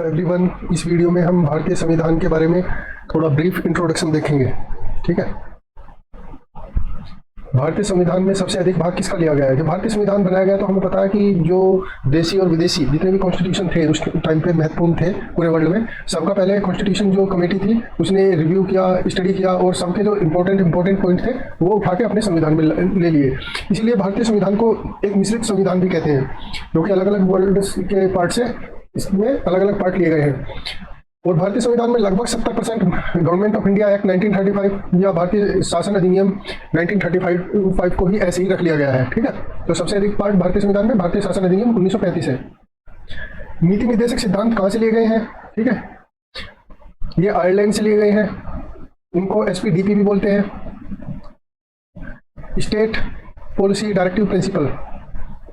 Everyone, इस video में हम भारतीय संविधान के बारे में थोड़ा ब्रीफ इंट्रोडक्शन देखेंगे। ठीक है। भारतीय संविधान में सबसे अधिक भाग किसका लिया गया है? जब भारतीय संविधान बनाया गया तो हमें पता है कि जो देशी और विदेशी जितने भी कॉन्स्टिट्यूशन थे उस टाइम पे महत्वपूर्ण थे पूरे वर्ल्ड में, सबका पहले कॉन्स्टिट्यूशन जो कमेटी थी उसने रिव्यू किया, स्टडी किया और सबके जो इंपॉर्टेंट पॉइंट थे वो उठा के अपने संविधान में ले लिए। इसलिए भारतीय संविधान को एक मिश्रित संविधान भी कहते हैं, क्योंकि अलग अलग वर्ल्ड के पार्ट से इसमें अलग अलग पार्ट लिए गए हैं। और भारतीय संविधान में लगभग 70% गवर्नमेंट ऑफ इंडिया एक्ट 1935 या भारतीय शासन अधिनियम 1935 को ही ऐसे ही रख लिया गया है। ठीक है। तो सबसे अधिक पार्ट भारतीय संविधान में भारतीय शासन अधिनियम 1935 है। नीति निर्देशक सिद्धांत कहाँ से लिए गए हैं? ठीक है, ये आयरलैंड से लिए गए हैं, उनको एसपीडीपी भी बोलते हैं, state policy directive principle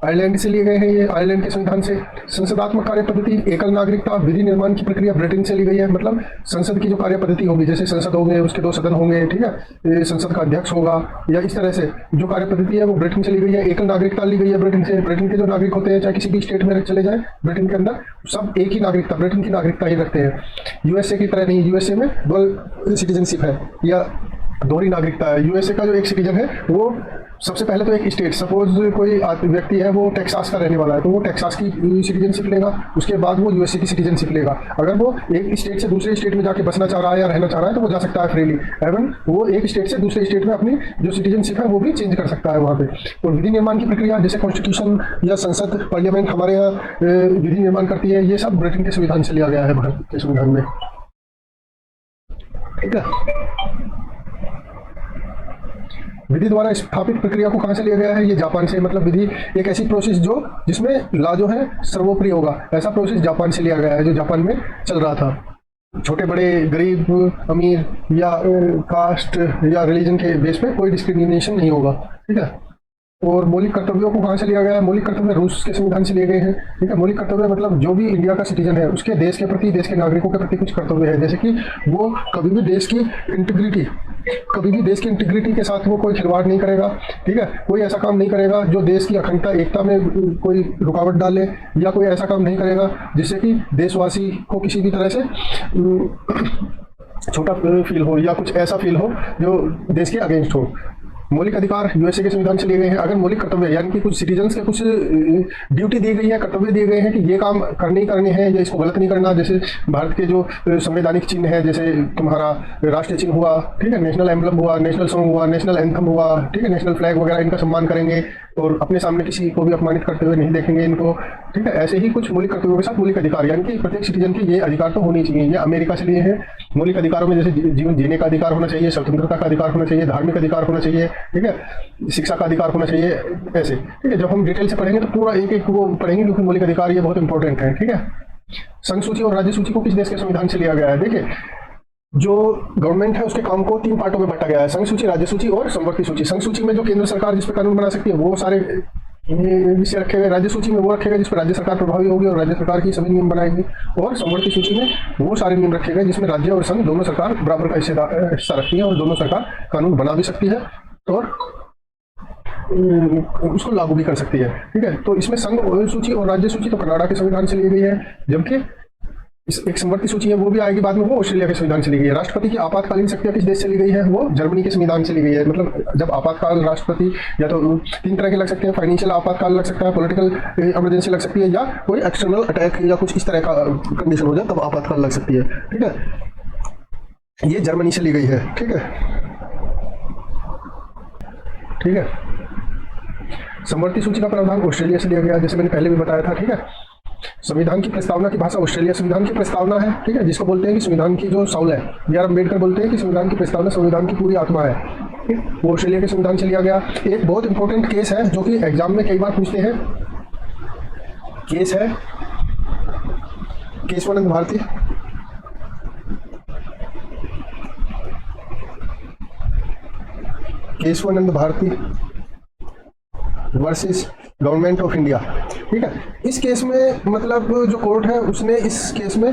Ireland से लिए गए हैं। ये आयरलैंड के संविधान से। संसदात्मक कार्य पद्धति, एकल नागरिकता, विधि निर्माण की प्रक्रिया ब्रिटेन से ली गई है। मतलब संसद की जो कार्य पद्धति होगी, जैसे संसद होंगे उसके 2 सदन होंगे, ठीक है, संसद का अध्यक्ष होगा या इस तरह से जो कार्य पद्धति है वो ब्रिटेन से ली गई है। एकल नागरिकता ली गई है ब्रिटेन से। ब्रिटेन के जो नागरिक होते हैं चाहे किसी भी स्टेट में चले जाए ब्रिटेन के अंदर, सब एक ही नागरिकता, ब्रिटेन की नागरिकता ही रखते हैं। यूएसए की तरह नहीं, यूएसए में डुअल सिटीजनशिप है या दोहरी नागरिकता है। यूएसए का जो एक सिटीजन है वो सबसे पहले तो एक स्टेट, सपोज कोई व्यक्ति है वो टेक्सास का रहने वाला है तो वो टेक्सास की सिटीजनशिप लेगा, उसके बाद वो यूएसए की सिटीजनशिप लेगा। अगर वो एक स्टेट से दूसरे स्टेट में जाके बसना चाह रहा है या रहना चाह रहा है तो वो जा सकता है फ्रीली। एवं वो एक स्टेट से दूसरे स्टेट में अपनी जो सिटीजनशिप है वो भी चेंज कर सकता है वहाँ पे। और विधि निर्माण की प्रक्रिया, जैसे कॉन्स्टिट्यूशन या संसद पार्लियामेंट हमारे यहाँ विधि निर्माण करती है, ये सब ब्रिटेन के संविधान से लिया गया है भारत के संविधान में। ठीक है। विधि द्वारा स्थापित प्रक्रिया को कहां से लिया गया है? ये जापान से। मतलब विधि एक ऐसी प्रोसेस जिसमें लॉ जो है सर्वोपरि होगा, ऐसा प्रोसेस जापान से लिया गया है, जो जापान में चल रहा था। छोटे बड़े, गरीब अमीर या कास्ट या रिलीजन के बेस पे कोई डिस्क्रिमिनेशन नहीं होगा। ठीक है। और मौलिक कर्तव्यों को कहाँ से लिया गया है? मौलिक कर्तव्य रूस के संविधान से लिए गए हैं। ठीक है। मौलिक कर्तव्य मतलब जो भी इंडिया का सिटीजन है उसके देश के प्रति, देश के नागरिकों के प्रति कुछ कर्तव्य है, जैसे कि वो कभी भी देश की इंटीग्रिटी के साथ वो कोई खिलवाड़ नहीं करेगा। ठीक है। कोई ऐसा काम नहीं करेगा जो देश की अखंडता, एकता में कोई रुकावट डाले, या कोई ऐसा काम नहीं करेगा जिससे कि देशवासी को किसी भी तरह से छोटा फील हो या कुछ ऐसा फील हो जो देश के अगेंस्ट हो। मौलिक अधिकार यूएसए के संविधान से लिए गए हैं। अगर मौलिक कर्तव्य यानी कि कुछ सिटीजन्स के कुछ ड्यूटी दी गई है, कर्तव्य दिए गए हैं कि ये काम करने ही करने हैं या इसको गलत नहीं करना, जैसे भारत के जो संवैधानिक चिन्ह है, जैसे तुम्हारा राष्ट्रीय चिन्ह हुआ, ठीक है, नेशनल एम्बलम हुआ, नेशनल सॉन्ग हुआ, नेशनल एंथम हुआ, ठीक है, नेशनल फ्लैग वगैरह, इनका सम्मान करेंगे और अपने सामने किसी को भी अपमानित करते हुए नहीं देखेंगे इनको। ठीक है। ऐसे ही कुछ मौलिक कर्तव्यों के साथ मौलिक अधिकार, यानी कि प्रत्येक सिटीजन के ये अधिकार तो होने चाहिए। ये अमेरिका से लिए हैं। मौलिक अधिकारों में जैसे जीवन जीने का अधिकार होना चाहिए, स्वतंत्रता का अधिकार होना चाहिए, धार्मिक अधिकार होना चाहिए, ठीक है, शिक्षा का अधिकार होना चाहिए, ऐसे। ठीक है। जब हम डिटेल से पढ़ेंगे तो पूरा एक एक वो पढ़ेंगे, क्योंकि मौलिक अधिकार ये बहुत इंपॉर्टेंट है। ठीक है। संघ सूची और राज्य सूची को किस देश के संविधान से लिया गया है? देखिए, जो गवर्नमेंट है उसके काम को 3 पार्टों में बांटा गया है, संघ सूची, राज्य सूची और समवर्ती सूची। संघ सूची में जो केंद्र सरकार जिस पर कानून बना सकती है वो सारे विषय रखे गए। राज्य सूची में वो रखेगा जिस पर राज्य सरकार प्रभावी होगी और राज्य सरकार की सभी नियम बनाएगी। और समवर्ती सूची में वो सारे नियम रखे गए जिसमें राज्य और संघ दोनों सरकार बराबर का हिस्सा रखती है और दोनों सरकार कानून बना भी सकती है और उसको लागू भी कर सकती है। ठीक है। तो इसमें संघ सूची और राज्य सूची तो कनाडा के संविधान से ली गई है, जबकि एक समवर्ती सूची है वो भी आएगी बाद में, वो ऑस्ट्रेलिया के संविधान से ली गई है। राष्ट्रपति की आपातकालीन शक्तियां किस देश से ली गई है? वो जर्मनी के संविधान से ली गई है। मतलब जब आपातकाल राष्ट्रपति या तो 3 तरह के लग सकते हैं, फाइनेंशियल आपातकाल लग सकता है, पॉलिटिकल इमरजेंसी लग सकती है, या कोई एक्सटर्नल अटैक या कुछ इस तरह का कंडीशन हो जाए तब आपातकाल लग सकती है। ठीक है। ये जर्मनी से ली गई है। ठीक है। ठीक है। समवर्ती सूची का प्रावधान ऑस्ट्रेलिया से लिया गया, जैसे मैंने पहले भी बताया था। ठीक है। संविधान की प्रस्तावना की भाषा ऑस्ट्रेलिया संविधान की प्रस्तावना है। ठीक है। जिसको बोलते हैं कि संविधान की जो साउल है, B.R. अम्बेडकर बोलते हैं कि संविधान की प्रस्तावना संविधान की पूरी आत्मा है। वो ऑस्ट्रेलिया के संविधान से लिया गया। एक बहुत इंपॉर्टेंट केस है जो कि एग्जाम में कई बार पूछते हैं, केस है Keshavananda Bharati versus government of India. ठीक है। इस केस में मतलब जो कोर्ट है उसने इस केस में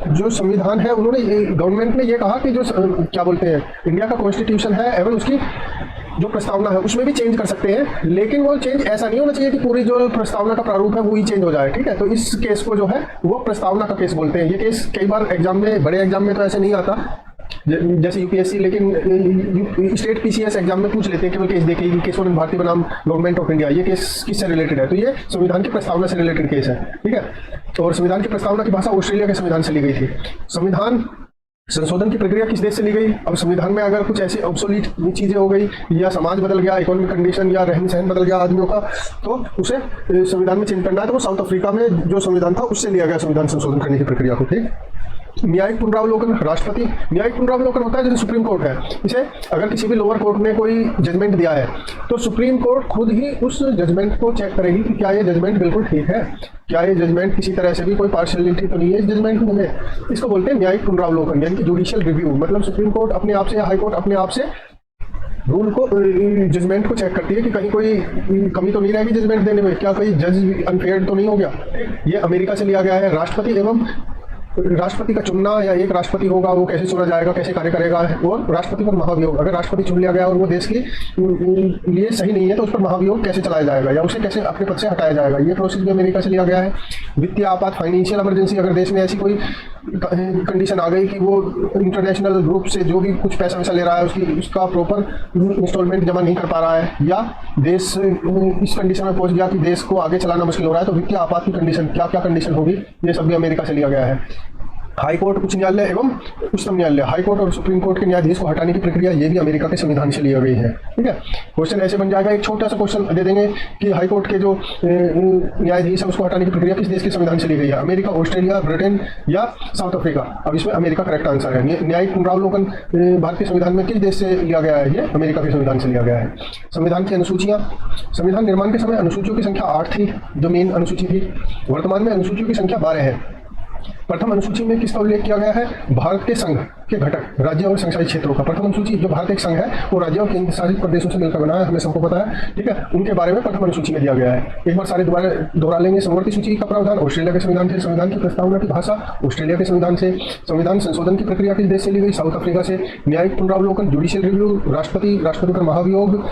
जो संविधान है, उन्होंने गवर्नमेंट ने ये कहा कि जो क्या बोलते हैं इंडिया का कॉन्स्टिट्यूशन है एवं उसकी जो प्रस्तावना है उसमें भी चेंज कर सकते हैं, लेकिन वो चेंज ऐसा नहीं होना चाहिए कि पूरी जो प्रस्तावना का प्रारूप है वो ही चेंज हो जाए। ठीक है, तो इस केस को जो है वो प्रस्तावना का केस बोलते हैं। ये केस कई बार एग्जाम में, बड़े एग्जाम में तो ऐसे नहीं आता जैसे यूपीएससी, लेकिन स्टेट पीसीएस एग्जाम में पूछ लेते हैं केवल केस देखे कि केशवानंद भारती बनाम गवर्नमेंट ऑफ इंडिया, ये केस किससे रिलेटेड है, तो ये संविधान की प्रस्तावना से रिलेटेड केस है। ठीक है, और संविधान की प्रस्तावना की भाषा ऑस्ट्रेलिया के संविधान से ली गई थी। संविधान संशोधन की प्रक्रिया किस देश से ली गई? अब संविधान में अगर कुछ ऐसी ऑब्सोलीट चीजें हो गई या समाज बदल गया, इकोनॉमिक कंडीशन या रहन सहन बदल गया आदमियों का, तो उसे संविधान में चेंज करना है। तो वो साउथ अफ्रीका में जो संविधान था उससे लिया गया संविधान संशोधन करने की प्रक्रिया को। ठीक, न्यायिक पुनरावलोकन, राष्ट्रपति न्यायिक पुनरावलोकन होता है जैसे सुप्रीम कोर्ट है, इसे अगर किसी भी लोअर कोर्ट ने कोई जजमेंट दिया है तो सुप्रीम कोर्ट खुद ही उस जजमेंट को चेक करेगी कि क्या ये जजमेंट बिल्कुल ठीक है, क्या ये जजमेंट किसी तरह से भी कोई पार्शियलिटी तो नहीं है इस जजमेंट में। इसको बोलते हैं न्यायिक पुनरावलोकन, यानी कि जुडिशियल रिव्यू। मतलब सुप्रीम कोर्ट अपने आप से या हाई कोर्ट अपने आप से रूल को, जजमेंट को चेक करती है कि कहीं कोई कमी तो नहीं रहेगी जजमेंट देने में, क्या कोई जज अनफेयर तो नहीं हो गया। ये अमेरिका से लिया गया है। राष्ट्रपति एवं राष्ट्रपति का चुनना, या एक राष्ट्रपति होगा वो कैसे चुना जाएगा, कैसे कार्य करेगा, और राष्ट्रपति पर महाभियोग, अगर राष्ट्रपति चुन लिया गया और वो देश के लिए सही नहीं है तो उस पर महाभियोग कैसे चलाया जाएगा या उसे कैसे अपने पद से हटाया जाएगा, ये प्रोसेस भी अमेरिका से लिया गया है। वित्तीय आपात, फाइनेंशियल इमरजेंसी, अगर देश में ऐसी कोई कंडीशन आ गई कि वो इंटरनेशनल ग्रुप से जो भी कुछ पैसा वैसा ले रहा है उसका प्रॉपर इंस्टॉलमेंट जमा नहीं कर पा रहा है, या देश इस कंडीशन में पहुंच गया कि देश को आगे चलाना मुश्किल हो रहा है, तो वित्तीय आपात की कंडीशन क्या क्या कंडीशन होगी, ये सब भी अमेरिका से लिया गया है। हाई कोर्ट, उच्च न्यायालय एवं उच्चतम न्यायालय, हाई कोर्ट और सुप्रीम कोर्ट के न्यायाधीश को हटाने की प्रक्रिया ये भी अमेरिका के संविधान से ली गई है। ठीक है, क्वेश्चन ऐसे बन जाएगा, एक छोटा सा क्वेश्चन दे देंगे कि हाई कोर्ट के जो न्यायाधीश है उसको हटाने की प्रक्रिया किस देश के संविधान से ली गई है? अमेरिका, ऑस्ट्रेलिया, ब्रिटेन या साउथ अफ्रीका? अब इसमें अमेरिका करेक्ट आंसर है। न्यायिक पुनरावलोकन भारतीय संविधान में किस देश से लिया गया है? ये अमेरिका के संविधान से लिया गया है। संविधान की अनुसूचियां, संविधान निर्माण के समय अनुसूचियों की संख्या 8 थी, जो मेन अनुसूची थी। वर्तमान में अनुसूचियों की संख्या 12 है। प्रथम अनुसूची में किसका उल्लेख किया गया है? भारत के संघ के घटक राज्यों और संघशासित क्षेत्रों का। प्रथम अनुसूची, जो भारत एक संघ है वो राज्यों और केंद्र शासित प्रदेशों से मिलकर बना है, हमें सबको पता है। ठीक है, उनके बारे में प्रथम अनुसूची में दिया गया है। एक बार सारे दोबारा दोहरा लेंगे। समवर्ती सूची का प्रावधान ऑस्ट्रेलिया के संविधान से। संविधान की प्रस्तावना की भाषा ऑस्ट्रेलिया के संविधान से। संविधान संशोधन की प्रक्रिया किस देश से ली गई? साउथ अफ्रीका से। न्यायिक पुनरावलोकन, जुडिशियल रिव्यू, राष्ट्रपति पर महाभियोग,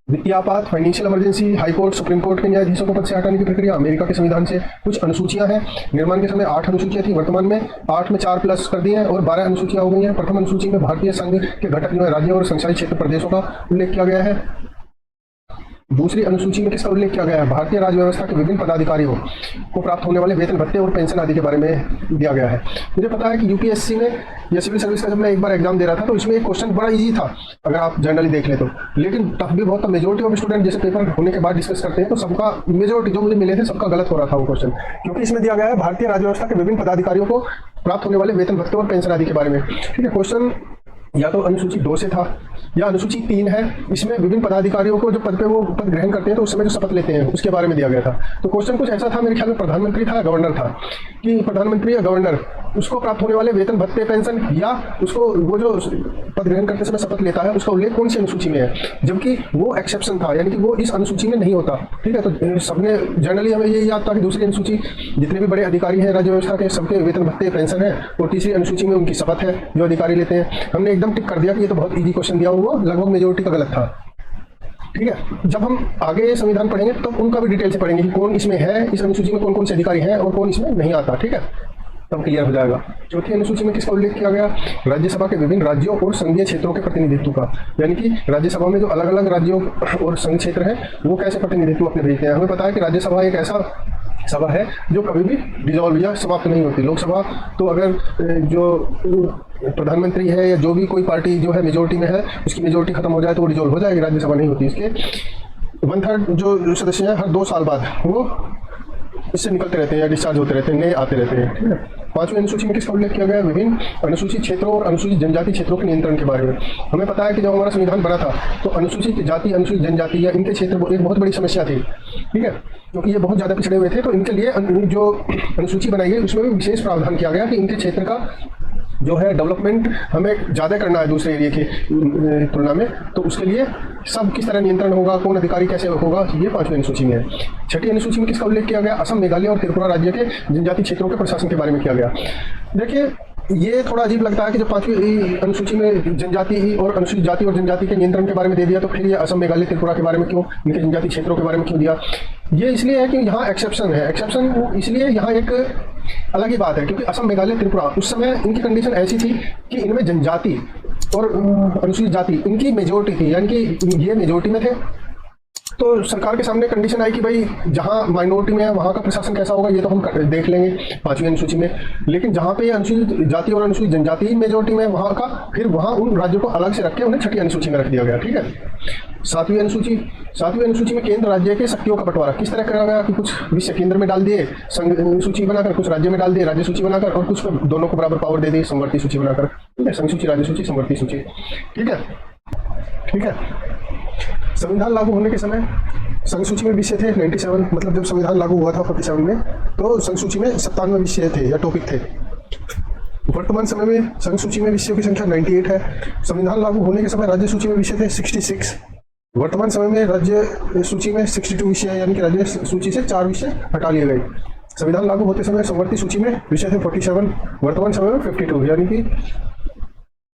वित्तीय आपात, financial emergency, high court, supreme court के न्यायाधीशों को पद से हटाने की प्रक्रिया अमेरिका के संविधान से। कुछ अनुसूचियां हैं। निर्माण के समय 8 अनुसूचियां थी, वर्तमान में 8 में 4 प्लस कर दिए हैं और 12 अनुसूचियां हो गई हैं। प्रथम अनुसूची में भारतीय संघ के घटक जो है राज्यों और संघशासित क्षेत्र प्रदेशों का उल्लेख किया गया है। दूसरी अनुसूची में किसका उल्लेख किया गया है? भारतीय राज्य व्यवस्था के विभिन्न पदाधिकारियों को प्राप्त होने वाले वेतन भत्ते और पेंशन आदि के बारे में दिया गया है। मुझे पता है कि यूपीएससी में या सिविल सर्विस का जब मैं एक बार एग्जाम दे रहा था तो इसमें एक क्वेश्चन बड़ा इजी था अगर आप जनरली देख ले तो, लेकिन टफ भी बहुत था। मेजोरिटी ऑफ स्टूडेंट जैसे पेपर होने के बाद डिस्कस करते हैं तो सबका मेजोरिटी जो मुझे मिले थे सबका गलत हो रहा था वो क्वेश्चन, क्योंकि इसमें दिया गया है भारतीय राज्य व्यवस्था के विभिन्न पदाधिकारियों को प्राप्त होने वाले वेतन भत्ते और पेंशन आदि के बारे में। ठीक है, क्वेश्चन या तो अनुसूची 2 से था या अनुसूची 3 है। इसमें विभिन्न पदाधिकारियों को जो पद पे वो पद ग्रहण करते हैं तो उस समय जो शपथ लेते हैं उसके बारे में दिया गया था। तो क्वेश्चन कुछ ऐसा था, मेरे ख्याल में प्रधानमंत्री था या गवर्नर था, कि प्रधानमंत्री या गवर्नर उसको प्राप्त होने वाले वेतन भत्ते पेंशन या उसको वो जो पद ग्रहण करते समय शपथ लेता है उसका उल्लेख कौन सी अनुसूची में है, जबकि वो एक्सेप्शन था, यानी कि वो इस अनुसूची में नहीं होता। ठीक है, तो सबने जनरली हमें ये याद था कि दूसरी अनुसूची जितने भी बड़े अधिकारी हैं राज्य व्यवस्था के सबके वेतन भत्ते पेंशन है, और तीसरी अनुसूची में उनकी शपथ है जो अधिकारी लेते हैं। हमने एकदम टिक कर दिया कि ये तो बहुत इजी क्वेश्चन दिया हुआ, लगभग मेजोरिटी का गलत था। ठीक है, जब हम आगे संविधान पढ़ेंगे तो उनका भी डिटेल से पढ़ेंगे कि कौन इसमें है, इस अनुसूची में कौन कौन से अधिकारी हैं और कौन इसमें नहीं आता। ठीक है, तब क्लियर हो जाएगा। चौथी अनुसूची में किसका उल्लेख किया गया? राज्यसभा के विभिन्न राज्यों और संघीय क्षेत्रों के प्रतिनिधित्व का, यानी कि राज्यसभा में जो अलग अलग राज्यों और संघ क्षेत्र हैं वो कैसे प्रतिनिधित्व अपने भेजते हैं। हमें पता है कि राज्यसभा एक ऐसा सभा है जो कभी भी डिजॉल्व या समाप्त नहीं होती। लोकसभा तो अगर जो प्रधानमंत्री है या जो भी कोई पार्टी जो है मेजोरिटी में है उसकी मेजोरिटी खत्म हो जाए तो वो डिजॉल्व हो जाएगी, राज्यसभा नहीं होती। इसके 1/3 जो सदस्य हैं हर 2 साल बाद वो इससे निकलते रहते हैं या डिस्चार्ज होते रहते हैं, नए आते रहते हैं। ठीक है, 5वीं अनुसूची में किसका उल्लेख किया गया है? विभिन्न अनुसूचित क्षेत्रों और अनुसूचित जनजाति क्षेत्रों के नियंत्रण के बारे में। हमें पता है कि जब हमारा संविधान बना था तो अनुसूचित जाति, अनुसूचित जनजाति या इनके क्षेत्र एक बहुत बड़ी समस्या थी। ठीक है, क्योंकि ये बहुत ज़्यादा पिछड़े हुए थे, तो इनके लिए जो अनुसूची बनाई गई उसमें भी विशेष प्रावधान किया गया कि इनके क्षेत्र का जो है डेवलपमेंट हमें ज़्यादा करना है दूसरे एरिया की तुलना में, तो उसके लिए सब किस तरह नियंत्रण होगा, कौन अधिकारी कैसे होगा, ये 5वीं अनुसूची में है। 6ठी अनुसूची में किसका उल्लेख किया गया? असम, मेघालय और त्रिपुरा राज्य के जनजाति क्षेत्रों के प्रशासन के बारे में किया गया। देखिए ये थोड़ा अजीब लगता है कि जब 5वीं अनुसूची में जनजाति और अनुसूचित जाति और जनजाति के नियंत्रण के बारे में दे दिया, तो फिर ये असम, मेघालय, त्रिपुरा के बारे में क्यों, इनके जनजाति क्षेत्रों के बारे में क्यों दिया। ये इसलिए है कि यहाँ एक्सेप्शन है। एक्सेप्शन इसलिए यहाँ एक अलग ही बात है, क्योंकि असम, मेघालय, त्रिपुरा उस समय इनकी कंडीशन ऐसी थी कि इनमें जनजाति और अनुसूचित जाति इनकी मेजोरिटी थी, यानी कि ये मेजोरिटी में थे। तो सरकार के सामने कंडीशन आई कि भाई जहाँ माइनॉरिटी में है वहाँ का प्रशासन कैसा होगा ये तो हम देख लेंगे 5वीं अनुसूची में, लेकिन जहाँ पे अनुसूचित जाति और अनुसूचित जनजाति मेजोरिटी में वहाँ का, फिर वहाँ उन राज्यों को अलग से रख के उन्हें 6ठी अनुसूची में रख दिया गया। ठीक है। 7वीं अनुसूची में केंद्र राज्य के शक्तियों का बंटवारा किस तरह करा गया कि कुछ विषय केंद्र में डाल दिए संघ सूची बनाकर, कुछ राज्य में डाल दिए राज्य सूची बनाकर, और कुछ दोनों को बराबर पावर दे दी समवर्ती सूची बनाकर। ठीक है, संघ सूची, राज्य सूची, समवर्ती सूची। ठीक है, ठीक है। संविधान लागू होने के समय संघ सूची में विषय थे 97, मतलब जब संविधान लागू हुआ था 47 में, तो संघ सूची में 97 विषय थे या टॉपिक थे। वर्तमान समय में संघ सूची में विषयों की संख्या 98 है। संविधान लागू होने के समय राज्य सूची में विषय थे 66। वर्तमान समय में राज्य सूची में 62 विषय, यानी कि राज्य सूची से 4 विषय हटा लिए गए। संविधान लागू होते समय समवर्ती सूची में विषय थे 47, वर्तमान समय में 52, यानी कि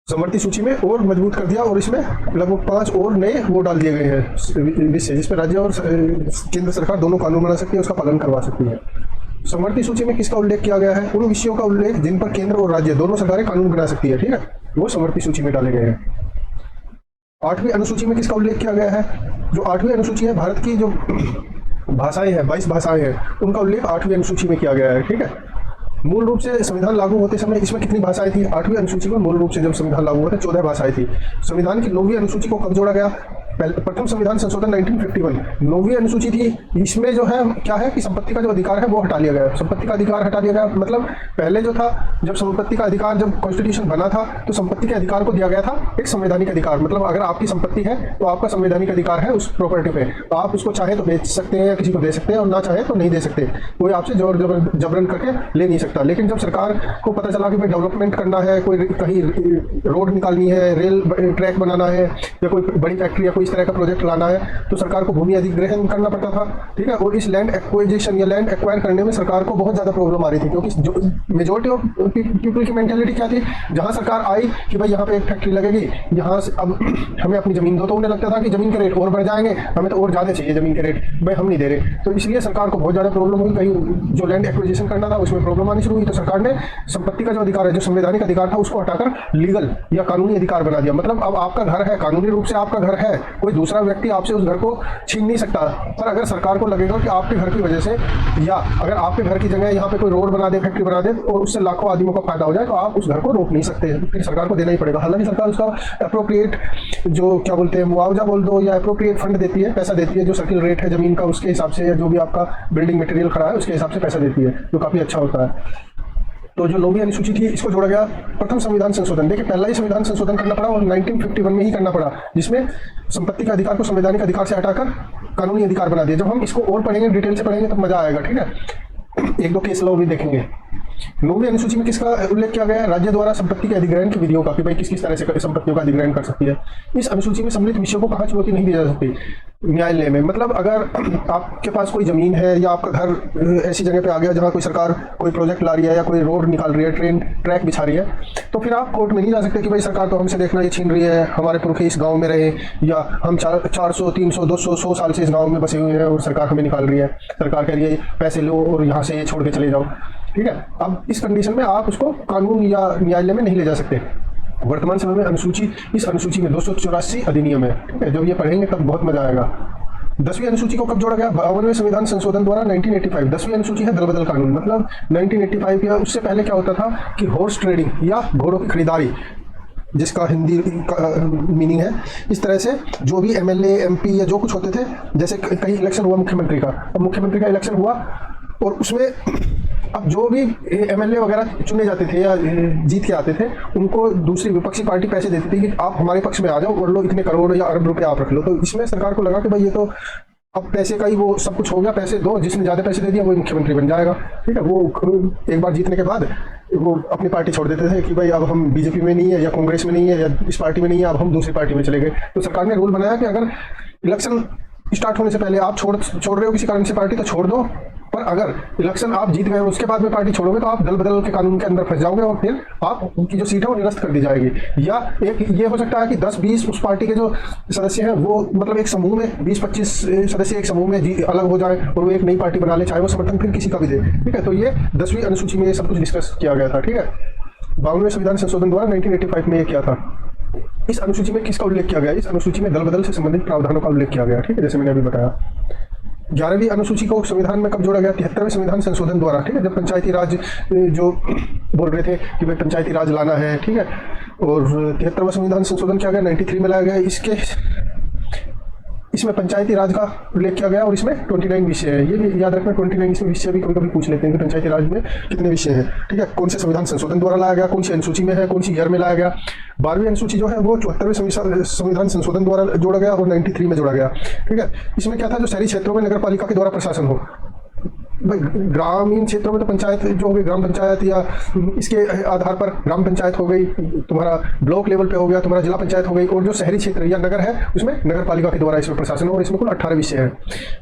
समवर्ती सूची में और मजबूत कर दिया, और इसमें लगभग 5 और नए वो डाल दिए गए हैं विषय, जिसपे राज्य और केंद्र सरकार दोनों कानून बना सकती है, उसका पालन करवा सकती है। समवर्ती सूची में किसका उल्लेख किया गया है? उन विषयों का उल्लेख जिन पर केंद्र और राज्य दोनों सरकारें कानून बना सकती है। ठीक है, वो समवर्ती सूची में डाले गए हैं। 8वीं अनुसूची में किसका उल्लेख किया गया है? जो 8वीं अनुसूची है, भारत की जो भाषाएं हैं, 22 भाषाएं हैं, उनका उल्लेख 8वीं अनुसूची में किया गया है। ठीक है। मूल रूप से संविधान लागू होते समय इसमें कितनी भाषाएं थी? 8वीं अनुसूची में मूल रूप से जब संविधान लागू हुआ था 14 भाषाएं थी। संविधान की 9वीं अनुसूची को कब जोड़ा गया? प्रथम संविधान संशोधन 1951। 9वीं अनुसूची थी, इसमें जो है क्या है कि संपत्ति का जो अधिकार है वो हटा लिया गया। संपत्ति का अधिकार हटा दिया गया, मतलब पहले जो था, जब संपत्ति का अधिकार, जब कॉन्स्टिट्यूशन बना था तो संपत्ति के अधिकार को दिया गया था एक संवैधानिक अधिकार। मतलब अगर आपकी संपत्ति है तो आपका संवैधानिक अधिकार है उस प्रॉपर्टी पे, तो आप उसको चाहे तो बेच सकते हैं या किसी को दे सकते हैं, और ना चाहे तो नहीं दे सकते, कोई आपसे जोर जबरन करके ले नहीं सकता। लेकिन जब सरकार को पता चला कि भाई डेवलपमेंट करना है, कोई कहीं रोड निकालनी है, रेल ट्रैक बनाना है, या कोई बड़ी फैक्ट्री या कोई इस तरह का प्रोजेक्ट लाना है, तो सरकार को भूमि अधिग्रहण करना पड़ता था। ठीक है, और इस लैंड एक्वाइजेशन या लैंड एक्वायर करने में सरकार को बहुत ज्यादा प्रॉब्लम आ रही थी, क्योंकि जो मेजोरिटी ऑफ पीपल की मेंटालिटी क्या थी, जहां सरकार आई कि भाई यहाँ पे एक फैक्ट्री लगेगी, यहाँ से अब हमें अपनी जमीन दो, तो उन्हें लगता था कि जमीन के रेट और बढ़ जाएंगे, हमें तो और ज्यादा चाहिए जमीन के रेट, भाई हम नहीं दे रहे। तो इसलिए सरकार को बहुत ज्यादा प्रॉब्लम हुई, कहीं जो लैंड एक्वाइजेशन करना था उसमें प्रॉब्लम आनी शुरू हुई। तो सरकार ने संपत्ति का जो अधिकार है, जो संवैधानिक अधिकार था, उसको हटाकर लीगल या कानूनी अधिकार बना दिया। मतलब अब आपका घर है, कानूनी रूप से आपका घर है, कोई दूसरा व्यक्ति आपसे उस घर को छीन नहीं सकता। पर अगर सरकार को लगेगा कि आपके घर की वजह से, या अगर आपके घर की जगह यहाँ पे कोई रोड बना दे, फैक्ट्री बना दे, और उससे लाखों आदमियों को फायदा हो जाए, तो आप उस घर को रोक नहीं सकते, फिर सरकार को देना ही पड़ेगा। हालांकि सरकार उसका अप्रोप्रिएट जो क्या बोलते हैं मुआवजा बोल दो, या अप्रोप्रिएट फंड देती है, पैसा देती है, जो सर्किल रेट है जमीन का उसके हिसाब से, या जो भी आपका बिल्डिंग मटेरियल खड़ा है उसके हिसाब से पैसा देती है, जो काफी अच्छा होता है। तो जो 9वीं अनुसूची थी, इसको जोड़ा गया प्रथम संविधान संशोधन। देखिए, पहला ही संविधान संशोधन करना पड़ा और 1951 में ही करना पड़ा, जिसमें संपत्ति का अधिकार को संवैधानिक अधिकार से हटाकर कानूनी अधिकार बना दिया। जब हम इसको और पढ़ेंगे, डिटेल से पढ़ेंगे, तब मजा आएगा। ठीक है, एक दो केस लॉ भी देखेंगे। 9वीं अनुसूची में किसका उल्लेख किया गया है? राज्य द्वारा संपत्ति के अधिग्रहण की विधियों का, कि भाई किस किस तरह से संपत्तियों का अधिग्रहण कर सकती है। इस अनुसूची में सम्मिलित विषयों को कहाँ चुनौती नहीं दी जा सकती? न्यायालय में। मतलब अगर आपके पास कोई जमीन है, या आपका घर ऐसी जगह पे आ गया जहाँ कोई सरकार कोई प्रोजेक्ट ला रही है, या कोई रोड निकाल रही है, ट्रेन ट्रैक बिछा रही है, तो फिर आप कोर्ट में नहीं जा सकते कि भाई सरकार तो हमसे देखना ये छीन रही है, हमारे पुरखे इस गाँव में रहे, या हम 400, 300, 200, 100 साल से इस गाँव में बसे हुए हैं और सरकार हमें निकाल रही है, सरकार कह रही है पैसे लो और यहाँ से ये छोड़ के चले जाओ। ठीक है, अब इस कंडीशन में आप उसको कानून या न्यायालय में नहीं ले जा सकते। वर्तमान समय में अनुसूची, इस अनुसूची में 284 अधिनियम है। ठीक है, जब ये पढ़ेंगे तब बहुत मजा आएगा। 10वीं अनुसूची को कब जोड़ा गया? 52वें संविधान संशोधन द्वारा 1985। 10वीं अनुसूची है दल बदल कानून। मतलब 1985 या उससे पहले क्या होता था कि हॉर्स ट्रेडिंग या घोड़ों की खरीदारी, जिसका हिंदी का मीनिंग है, इस तरह से जो भी एमएलए, एमपी या जो कुछ होते थे, जैसे कहीं इलेक्शन हुआ मुख्यमंत्री का, अब मुख्यमंत्री का इलेक्शन हुआ और उसमें अब जो भी एमएलए वगैरह चुने जाते थे या जीत के आते थे, उनको दूसरी विपक्षी पार्टी पैसे देती थी कि आप हमारे पक्ष में आ जाओ और लो, इतने करोड़ या अरब रुपए आप रख लो। तो इसमें सरकार को लगा कि भाई ये तो अब पैसे का ही वो सब कुछ हो गया, पैसे दो, जिसने ज्यादा पैसे दे दिया वो मुख्यमंत्री बन जाएगा। ठीक है, वो एक बार जीतने के बाद वो अपनी पार्टी छोड़ देते थे कि भाई अब हम बीजेपी में नहीं है, या कांग्रेस में नहीं है, या इस पार्टी में नहीं है, अब हम दूसरी पार्टी में चले गए। तो सरकार ने रूल बनाया कि अगर इलेक्शन स्टार्ट होने से पहले आप छोड़ रहे हो किसी कारण से पार्टी, तो छोड़ दो। पर अगर इलेक्शन आप जीत गए उसके बाद में पार्टी छोड़ोगे तो आप दल बदल के कानून के अंदर फंस जाओगे और फिर आपकी जो सीट है वो निरस्त कर दी जाएगी। या एक ये हो सकता है कि 10-20 उस पार्टी के जो सदस्य हैं वो मतलब एक समूह में 20-25 सदस्य एक समूह में अलग हो जाए और वो एक नई पार्टी बना ले, चाहे वो समर्थन फिर किसी का भी दे। ठीक है, तो ये 10वीं अनुसूची में ये सब कुछ डिस्कस किया गया था। ठीक है, 52वें संविधान संशोधन द्वारा 1985 में ये किया था। इस अनुसूची में किसका उल्लेख किया गया? इस अनुसूची में दल बदल से संबंधित प्रावधानों का उल्लेख किया गया। ठीक है, जैसे मैंने अभी बताया। 11वीं अनुसूची को संविधान में कब जोड़ा गया? 73वें संविधान संशोधन द्वारा। ठीक है, जब पंचायती राज जो बोल रहे थे कि भाई पंचायती राज लाना है। ठीक है, और 73वां संविधान संशोधन किया गया, 93 में लाया गया। इसमें पंचायती राज का उल्लेख किया गया और इसमें 29 विषय है। ये भी याद रखना, 29 इसमें विषय भी कभी कभी पूछ लेते हैं कि पंचायती राज में कितने विषय हैं। ठीक है, कौन से संविधान संशोधन द्वारा लाया गया, कौन सी अनुसूची में है, कौन सी ईयर में लाया गया। 12वीं अनुसूची जो है वो 74वें संविधान संशोधन द्वारा जोड़ा गया और 93 में जोड़ा गया। ठीक है, इसमें क्या था? जो शहरी क्षेत्रों में नगर पालिका के द्वारा प्रशासन हो। भाई ग्रामीण क्षेत्रों में तो पंचायत जो हो गई ग्राम पंचायत, या इसके आधार पर ग्राम पंचायत हो गई, तुम्हारा ब्लॉक लेवल पे हो गया, तुम्हारा जिला पंचायत हो गई, और जो शहरी क्षेत्र या नगर है उसमें नगर पालिका के द्वारा इसमें प्रशासन हो। और इसमें कुल 18 विषय है।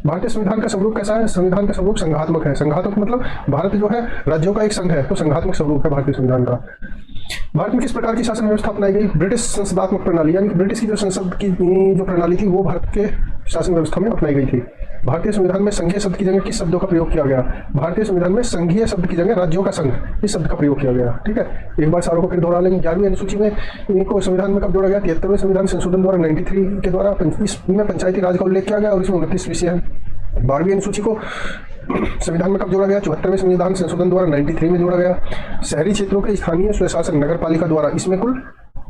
भारतीय संविधान का स्वरूप कैसा है? संविधान का स्वरूप संघात्मक है। संघात्मक मतलब भारत जो है राज्यों का एक संघ है, तो संघात्मक स्वरूप है भारतीय संविधान का। भारत में किस प्रकार की शासन व्यवस्था अपनाई गई? ब्रिटिश संसदात्मक प्रणाली, यानी कि ब्रिटिश की जो संसद की जो प्रणाली थी वो भारत के शासन व्यवस्था में अपनाई गई थी। भारतीय संविधान में संघीय शब्द की जगह किस शब्दों का प्रयोग किया गया? भारतीय संविधान में संघीय शब्द की जगह राज्यों का संघ इस शब्द का प्रयोग किया गया। ठीक है, एक बार सारों को फिर दोहरा लेंगे। 11वीं अनुसूची में इनको संविधान में कब जोड़ा गया? 73वें संविधान संशोधन द्वारा 93 के द्वारा। इसमें पंचायती राज का उल्लेख किया गया और इसमें 29 विषय है। 12वीं अनुसूची को संविधान में कब जोड़ा गया? 74वें संविधान संशोधन द्वारा 93 में जोड़ा गया। शहरी क्षेत्रों के स्थानीय स्वशासन नगर पालिका द्वारा, इसमें कुल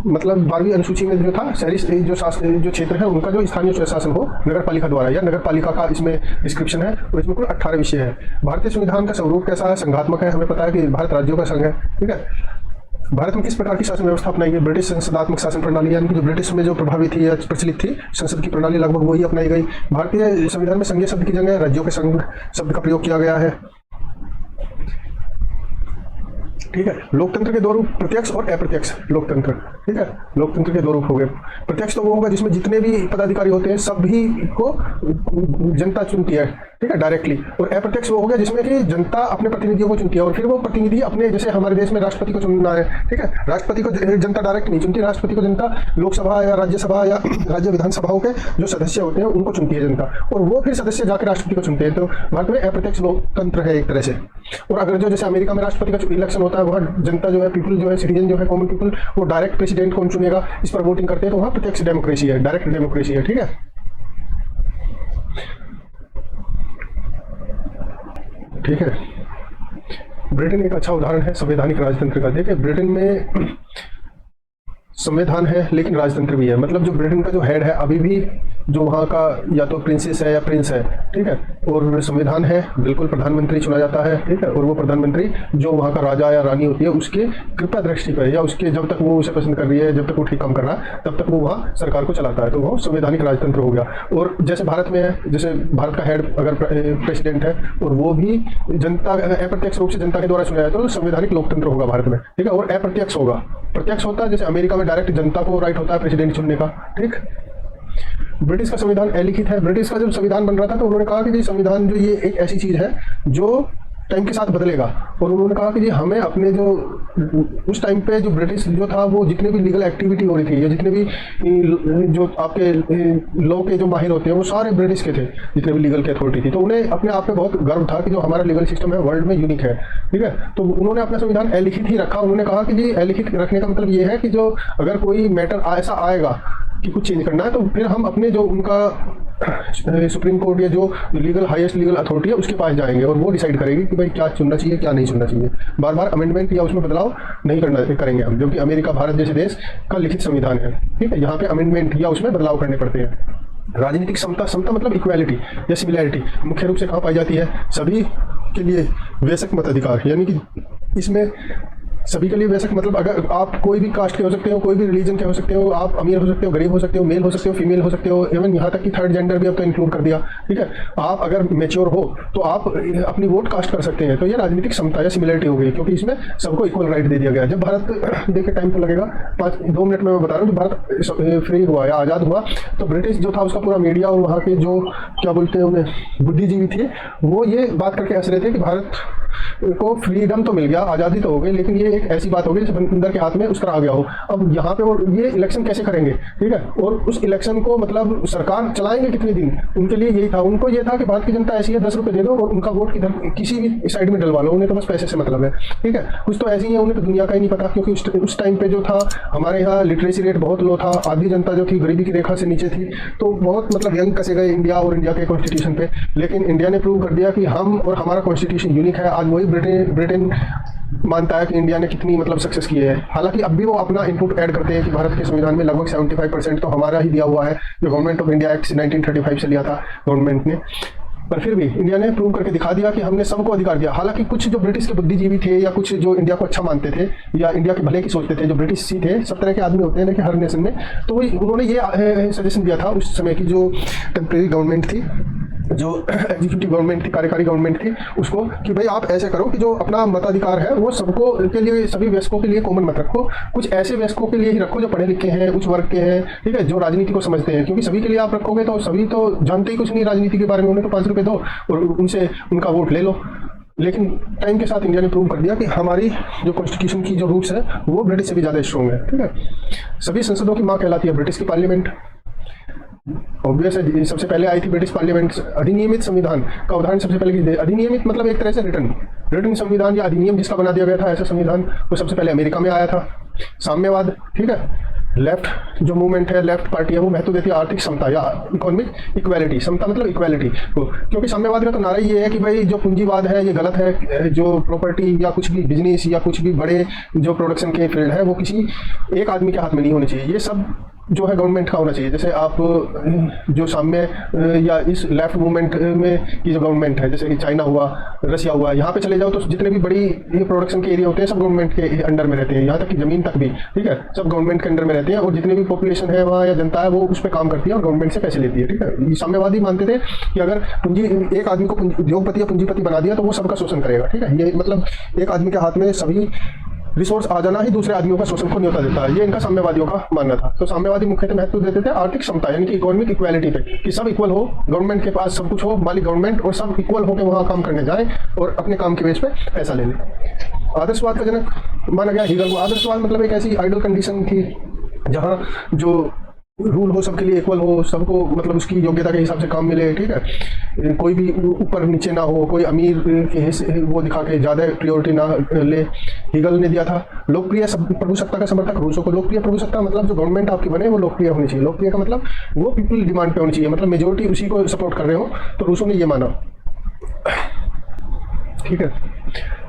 मतलब 12वीं अनुसूची में जो था शहरी जो क्षेत्र है उनका जो स्थानीय स्वशासन हो नगर पालिका द्वारा, या नगर पालिका का इसमें डिस्क्रिप्शन है। और इसमें कुल 18 विषय है। भारतीय संविधान का स्वरूप कैसा है? संघात्मक है। हमें पता है कि भारत राज्यों का संघ है। ठीक है, भारत में किस प्रकार की शासन व्यवस्था अपनाई गई? ब्रिटिश संसदात्मक शासन प्रणाली, यानी कि जो ब्रिटिश में जो प्रभावी थी या प्रचलित थी संसद की प्रणाली लगभग वही अपनाई गई। भारतीय संविधान में संघीय शब्द की जगह राज्यों के संघ शब्द का प्रयोग किया गया है। ठीक है, लोकतंत्र के दो रूप, प्रत्यक्ष और अप्रत्यक्ष लोकतंत्र। ठीक है, लोकतंत्र के दो रूप हो गए। प्रत्यक्ष तो वो होगा जिसमें जितने भी पदाधिकारी होते हैं सभी को जनता चुनती है। ठीक है, डायरेक्टली। और अप्रत्यक्ष वो हो गया जिसमें कि जनता अपने प्रतिनिधियों को चुनती है और फिर वो प्रतिनिधि अपने, जैसे हमारे देश में राष्ट्रपति को चुनना है। ठीक है, राष्ट्रपति को जनता डायरेक्ट नहीं चुनती, राष्ट्रपति को जनता लोकसभा या राज्यसभा या राज्य विधानसभाओं के जो सदस्य होते हैं उनको चुनती है जनता, और वो फिर सदस्य जाकर राष्ट्रपति को चुनते हैं। तो भारत में अप्रत्यक्ष लोकतंत्र है एक तरह से। और अगर जो जैसे अमेरिका में राष्ट्रपति का इलेक्शन होता है, वहाँ जनता जो है, पीपल जो है, सिटीजन जो है, कॉमन पीपल, वो डायरेक्ट प्रेसिडेंट कौन चुनेगा इस पर वोटिंग करते हैं, तो वहाँ प्रत्यक्ष डेमोक्रेसी है, डायरेक्ट डेमोक्रेसी है। ठीक है, ठीक है। ब्रिटेन एक अच्छा उदाहरण है संवैधानिक राजतंत्र का। देखिए, ब्रिटेन में संविधान है लेकिन राजतंत्र भी है। मतलब जो ब्रिटेन का जो हेड है अभी भी जो वहाँ का या तो प्रिंसेस है या प्रिंस है। ठीक है, और संविधान है, बिल्कुल प्रधानमंत्री चुना जाता है। ठीक है, और वो प्रधानमंत्री जो वहाँ का राजा या रानी होती है उसके कृपा दृष्टि पर, या उसके जब तक वो उसे पसंद कर रही है, जब तक वो ठीक काम कर रहा है, तब तक वो वहाँ सरकार को चलाता है। तो वो संवैधानिक राजतंत्र हो गया। और जैसे भारत में है, जैसे भारत का हेड अगर प्रेसिडेंट है और वो भी जनता अप्रत्यक्ष रूप से जनता के द्वारा चुना है, तो संवैधानिक लोकतंत्र होगा भारत में। ठीक है, और अप्रत्यक्ष होगा। प्रत्यक्ष होता है जैसे अमेरिका में डायरेक्ट जनता को राइट होता है प्रेसिडेंट चुनने का। ठीक, ब्रिटिश का संविधान अलिखित है। ब्रिटिश का जब संविधान बन रहा था तो उन्होंने कहा कि जी संविधान जो ये एक ऐसी चीज है जो टाइम के साथ बदलेगा। और उन्होंने कहा कि जी हमें अपने जो उस टाइम पे जो ब्रिटिश जो था वो जितने भी लीगल एक्टिविटी हो रही थी या जितने भी जो आपके लॉ के जो माहिर होते हैं वो सारे ब्रिटिश के थे, जितने भी लीगल की अथॉरिटी थी। तो उन्हें अपने आप पे बहुत गर्व था कि जो हमारा लीगल सिस्टम है वर्ल्ड में यूनिक है। ठीक है, तो उन्होंने अपना संविधान अलिखित ही रखा। उन्होंने कहा कि जी अलिखित रखने का मतलब ये है कि जो अगर कोई मैटर ऐसा आएगा कि कुछ चेंज करना है तो फिर हम अपने जो उनका सुप्रीम कोर्ट या जो लीगल हाईएस्ट लीगल अथॉरिटी है उसके पास जाएंगे और वो डिसाइड करेगी कि भाई क्या चुनना चाहिए क्या नहीं चुनना चाहिए। बार बार अमेंडमेंट या उसमें बदलाव नहीं करेंगे हम, जो कि अमेरिका भारत जैसे देश का लिखित संविधान है। ठीक है, यहाँ पे अमेंडमेंट या उसमें बदलाव करने पड़ते हैं। राजनीतिक समता, समता मतलब इक्वालिटी या सिमिलैरिटी मुख्य रूप से कहाँ पाई जाती है? सभी के लिए वैश्विक मताधिकार, यानी कि इसमें सभी के लिए बेसिक, मतलब अगर आप कोई भी कास्ट के हो सकते हो, कोई भी रिलीजन के हो सकते हो, आप अमीर हो सकते हो, गरीब हो सकते हो, मेल हो सकते हो, फीमेल हो सकते हो, इवन यहाँ तक कि थर्ड जेंडर भी अब तो इंक्लूड कर दिया, ठीक है। आप अगर मेच्योर हो तो आप अपनी वोट कास्ट कर सकते हैं। तो ये राजनीतिक समता या सिमिलरिटी हो गई, क्योंकि इसमें सबको इक्वल राइट दे दिया गया। जब भारत, देखिए टाइम तो लगेगा, 2 मिनट में मैं बता रहा हूँ, जब भारत फ्री हुआ या आज़ाद हुआ तो ब्रिटिश जो था उसका पूरा मीडिया और वहाँ के जो क्या बोलते हैं उन्हें बुद्धिजीवी थे, वो ये बात करके हंस रहे थे कि भारत को फ्रीडम तो मिल गया, आज़ादी तो हो गई, लेकिन ये एक ऐसी बात हो गई जैसे बंदर के हाथ में उसका आ गया हो। अब यहाँ पे वो ये इलेक्शन कैसे करेंगे, ठीक है, और उस इलेक्शन को मतलब सरकार चलाएंगे कितने दिन, उनके लिए यही था। उनको ये था कि भारत की जनता ऐसी है, 10 रुपए दे दो और उनका वोट किधर किसी भी साइड में डलवा लो, उन्हें तो बस पैसे से मतलब है, ठीक है। कुछ तो ऐसी है, उन्हें तो दुनिया का ही नहीं पता, क्योंकि उस टाइम पे जो था हमारे यहाँ लिटरेसी रेट बहुत लो था, आधी जनता जो थी गरीबी की रेखा से नीचे थी, तो बहुत मतलब यंग कसे गए इंडिया और इंडिया के कॉन्स्टिट्यूशन पे। लेकिन इंडिया ने प्रूव कर दिया कि हम और हमारा कॉन्स्टिट्यूशन यूनिक है। आज वही ब्रिटेन मानता है कि इंडिया ने कितनी मतलब सक्सेस की है। हालांकि अब भी वो अपना इनपुट ऐड करते हैं कि भारत के संविधान में लगभग 75% तो हमारा ही दिया हुआ है, जो गवर्नमेंट ऑफ इंडिया एक्ट 1935 से लिया था गवर्नमेंट ने। पर फिर भी इंडिया ने प्रूव करके दिखा दिया कि हमने सबको अधिकार दिया। हालांकि कुछ जो ब्रिटिश के बुद्धिजीवी थे या कुछ जो इंडिया को अच्छा मानते थे या इंडिया के भले की सोचते थे, जो ब्रिटिश ही थे, सब तरह के आदमी होते हैं ना कि हर नेशन में, तो उन्होंने ये सजेशन दिया था उस समय की जो टेम्परेरी गवर्नमेंट थी, जो एग्जीक्यूटिव गवर्नमेंट थी, कार्यकारी गवर्नमेंट थी, उसको कि भाई आप ऐसे करो कि जो अपना मताधिकार है वो सबको के लिए, सभी वयस्कों के लिए कॉमन मत रखो, कुछ ऐसे वयस्कों के लिए ही रखो जो पढ़े लिखे हैं, उच्च वर्ग के हैं, ठीक है, जो राजनीति को समझते हैं। क्योंकि सभी के लिए आप रखोगे तो सभी तो जानते ही कुछ नहीं राजनीति के बारे में, उन्हें तो 5 रुपए दो और उनसे उनका वोट ले लो। लेकिन टाइम के साथ इंडिया ने प्रूव कर दिया कि हमारी जो कॉन्स्टिट्यूशन की जो रूट्स है वो ब्रिटिश से भी ज़्यादा स्ट्रॉन्ग है, ठीक है। सभी संसदों की माँ कहलाती है ब्रिटिश की पार्लियामेंट। ऑब्वियस है, सबसे पहले आई थी ब्रिटिश पार्लियामेंट। अधिनियमित संविधान का उदाहरण सबसे पहले किसी, अधिनियमित मतलब एक तरह से रिटर्न संविधान या अधिनियम जिसका बना दिया गया था, ऐसा संविधान वो सबसे पहले अमेरिका में आया था। साम्यवाद, ठीक है, लेफ्ट जो मूवमेंट है, लेफ्ट पार्टी है, वो महत्व देती है आर्थिक समता या इकोनॉमिक इक्वालिटी। समता मतलब इक्वालिटी को, क्योंकि साम्यवाद का तो नारा ये है कि भाई जो पूंजीवाद है ये गलत है, जो प्रॉपर्टी या कुछ भी बिजनेस या कुछ भी बड़े जो प्रोडक्शन के फील्ड है वो किसी एक आदमी के हाथ में नहीं होने चाहिए, ये सब जो है गवर्नमेंट का होना चाहिए। जैसे आप जो साम्य या इस लेफ्ट मूवमेंट में की जो गवर्नमेंट है, जैसे कि चाइना हुआ, रसिया हुआ, यहाँ पे चले जाओ तो जितने भी बड़ी ये प्रोडक्शन के एरिया होते हैं सब गवर्नमेंट के अंडर में रहते हैं, यहाँ तक कि जमीन तक भी, ठीक है, सब गवर्नमेंट के अंडर में रहते हैं। और जितनी भी पॉपुलेशन है वहाँ या जनता है वो उस पर काम करती है और गवर्नमेंट से पैसे लेती है, ठीक है। साम्यवादी मानते थे कि अगर पूंजी एक आदमी को उद्योगपति या पूंजीपति बना दिया तो वो सबका शोषण करेगा, ठीक है। ये मतलब एक आदमी के हाथ में सभी रिसोर्स आ जाना ही दूसरे आदमियों का शोषण को न्योता देता है, ये इनका साम्यवादियों का मानना था। तो साम्यवादी मुख्यतः महत्व देते थे आर्थिक समता यानी कि इकोनॉमिक इक्वालिटी पे, कि सब इक्वल हो, गवर्नमेंट के पास सब कुछ हो, मालिक गवर्नमेंट, और सब इक्वल होकर वहाँ काम करने जाएं और अपने काम के बेस पे पैसा ले लें। आदर्शवाद का जनक माना गया हीगल को। आदर्शवाद मतलब एक ऐसी आइडियल कंडीशन थी जहाँ जो रूल हो सबके लिए इक्वल हो, सबको मतलब उसकी योग्यता के हिसाब से काम मिले, ठीक है, कोई भी ऊपर नीचे ना हो, कोई अमीर के वो दिखा के ज़्यादा प्रायोरिटी ना ले, हीगल ने दिया था। लोकप्रिय प्रभुसत्ता का समर्थक रूसो को। लोकप्रिय प्रभुसत्ता मतलब जो गवर्नमेंट आपकी बने वो लोकप्रिय होनी चाहिए। लोकप्रिय का मतलब वो पीपल डिमांड पे होनी चाहिए, मतलब मेजोरिटी उसी को सपोर्ट कर रहे हो, तो रूसो ने ये माना, ठीक है।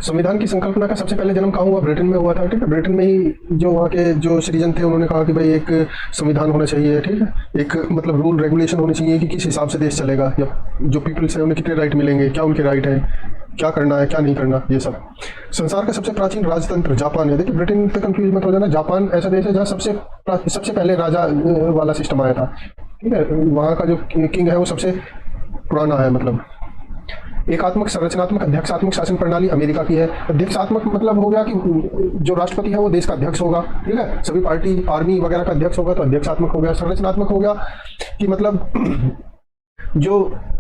संविधान की संकल्पना का सबसे पहले जन्म कहाँ हुआ? ब्रिटेन में हुआ था, ठीक है। ब्रिटेन में ही जो वहाँ के जो सिटीजन थे उन्होंने कहा कि भाई एक संविधान होना चाहिए, ठीक है, एक मतलब रूल रेगुलेशन होनी चाहिए कि किस हिसाब से देश चलेगा, या जो पीपल्स हैं उन्हें कितने राइट मिलेंगे, क्या उनके राइट हैं, क्या करना है क्या नहीं करना, ये सब। संसार का सबसे प्राचीन राजतंत्र जापान है। देखिए ब्रिटेन पे कंफ्यूज मत हो जाना, जापान ऐसा देश है जहाँ सबसे पहले राजा वाला सिस्टम आया था, ठीक है। वहाँ का जो किंग है वो सबसे पुराना है। मतलब एकात्मक संरचनात्मक अध्यक्षात्मक शासन प्रणाली अमेरिका की है। अध्यक्षात्मक मतलब हो गया कि जो राष्ट्रपति है वो देश का अध्यक्ष होगा, ठीक है, सभी पार्टी आर्मी वगैरह का अध्यक्ष होगा, तो अध्यक्षात्मक हो गया। संरचनात्मक हो गया कि मतलब जो